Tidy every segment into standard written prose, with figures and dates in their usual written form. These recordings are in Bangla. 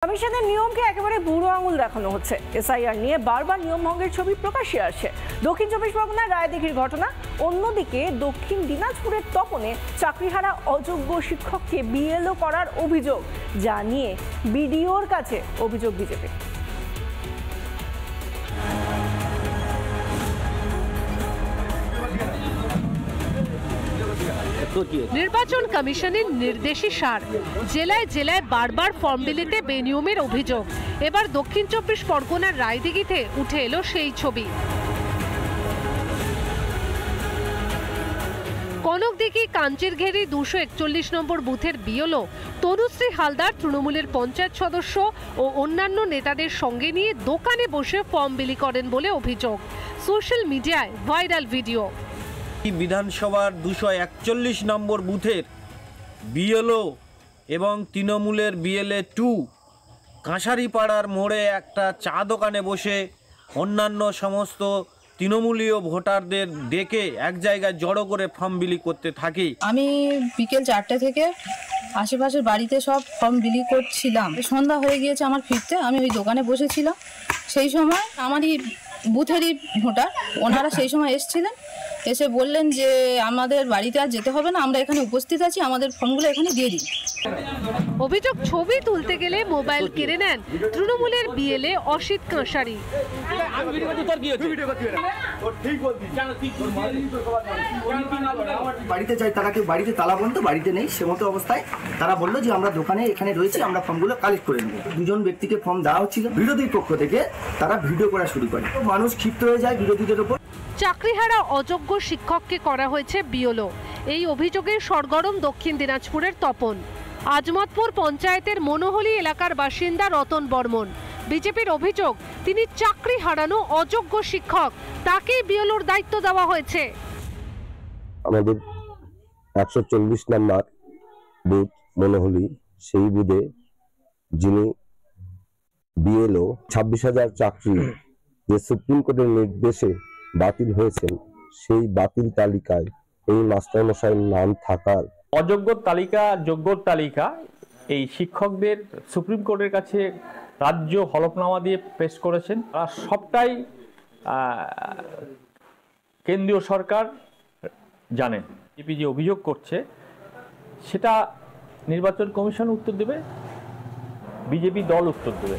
কমিশনের নিয়মকে একেবারে বুড়ো আঙুল দেখানো হচ্ছে। এসআইআর নিয়ে বারবার নিয়ম ভঙ্গের ছবি প্রকাশ্যে আসছে। দক্ষিণ চব্বিশ পরগনার রায়দিঘির ঘটনা, অন্যদিকে দক্ষিণ দিনাজপুরের তপনে চাকরিহারা অযোগ্য শিক্ষককে বিএলও করার অভিযোগ, যা নিয়ে বিডিওর কাছে অভিযোগ বিজেপি। নির্বাচন কমিশনের নির্দেশই সার। জেলায় জেলায় বারবার ফর্ম বিলিতে বেনিয়মের অভিযোগ। এবার দক্ষিণ চব্বিশ পরগনার রায়দিঘিতে উঠে এলো সেই ছবি। কনকদিঘি কাঞ্চিরঘেরি 241 নম্বর বুথের বিএলও তনুশ্রী হালদার তৃণমূলের পঞ্চায়েত সদস্য ও অন্যান্য নেতাদের সঙ্গে নিয়ে দোকানে বসে ফর্ম বিলি করেন বলে অভিযোগ। সোশ্যাল মিডিয়ায় ভাইরাল ভিডিও। বিধানসভার 241 নম্বর বুথের বিএলও এবং তৃণমূলের বিএলএ 2 কাঁসারিপাড়ার মোড়ে একটা চা দোকানে বসে অন্যান্য সমস্ত তৃণমূলীয় ভোটারদের ডেকে এক জায়গায় জড়ো করে ফর্ম বিলি করতে থাকি। আমি বিকেল 4টে থেকে আশেপাশের বাড়িতে সব ফর্ম বিলি করছিলাম। সন্ধ্যা হয়ে গিয়েছে আমার ফিরতে। আমি ওই দোকানে বসেছিলাম। সেই সময় আমারই বুথেরই ভোটার ওনারা সেই সময় এসেছিলেন, এসে বললেন যে আমাদের বাড়িতে আর যেতে হবে না, আমরা এখানে উপস্থিত আছি, আমাদের ফর্মগুলো এখানে দিয়ে দিন। অভিযোগ, ছবি তুলতে গেলে মোবাইল কেড়ে নেন তৃণমূলের বিএলএ অসিত কাঁসারি। বাড়িতে যাই, তারা কেউ বাড়িতে তালা বন্ধ, বাড়িতে নেই, সে মতো অবস্থায় তারা বললো যে আমরা দোকানে এখানে রয়েছি, আমরা ফর্মগুলো কালেক্ট করে নেব। দুজন ব্যক্তিকে ফর্ম দেওয়া হচ্ছিল। বিরোধীর পক্ষ থেকে তারা ভিডিও করা শুরু করে। মানুষ ক্ষিপ্ত হয়ে যায় বিরোধীদের উপর। চাকরিহারা অযোগ্য শিক্ষককে করা হয়েছে বিএলও। এই অভিযোগে সরগরম দক্ষিণ দিনাজপুরের তপন। আজমতপুর পঞ্চায়েতের মনোহলি এলাকার বাসিন্দা রতন বর্মন। বিজেপির অভিযোগ, তিনি চাকরি হারানো অযোগ্য শিক্ষক, তাকেই বিএলওর দায়িত্ব দেওয়া হয়েছে। আমাদের 140 নম্বর বুথ মনোহলি, সেই বুথে যিনি বিএলও 26,000 চাকরি যে সুপ্রিম কোর্টের নির্দেশে বাতিল হয়েছেন, সেই বাতিল তালিকায় এই মাস্টারমশাইয়ের নাম থাকার অযোগ্য তালিকা, যোগ্যর তালিকা, এই শিক্ষকদের সুপ্রিম কোর্টের কাছে রাজ্য হলফনামা দিয়ে পেশ করেছেন। আর সবটাই কেন্দ্রীয় সরকার জানেন। বিজেপি যে অভিযোগ করছে সেটা নির্বাচন কমিশন উত্তর দেবে, বিজেপি দল উত্তর দেবে।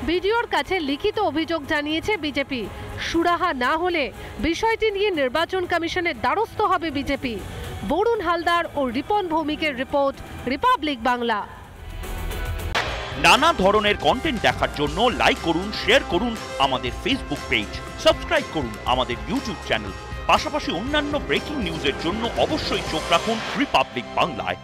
বিডিওর কাছে লিখিত অভিযোগ জানিয়েছে বিজেপি। সুরাহা না হলে বিষয়টি নিয়ে নির্বাচন কমিশনের দ্বারস্থ হবে বিজেপি। বরুণ হালদার ও রিপন ভৌমিকের রিপোর্ট, রিপাবলিক বাংলা। নানা ধরনের কন্টেন্ট দেখার জন্য লাইক করুন, শেয়ার করুন আমাদের ফেসবুক পেজ, সাবস্ক্রাইব করুন আমাদের ইউটিউব চ্যানেল। পাশাপাশি অন্যান্য ব্রেকিং নিউজের জন্য অবশ্যই চোখ রাখুন রিপাবলিক বাংলায়।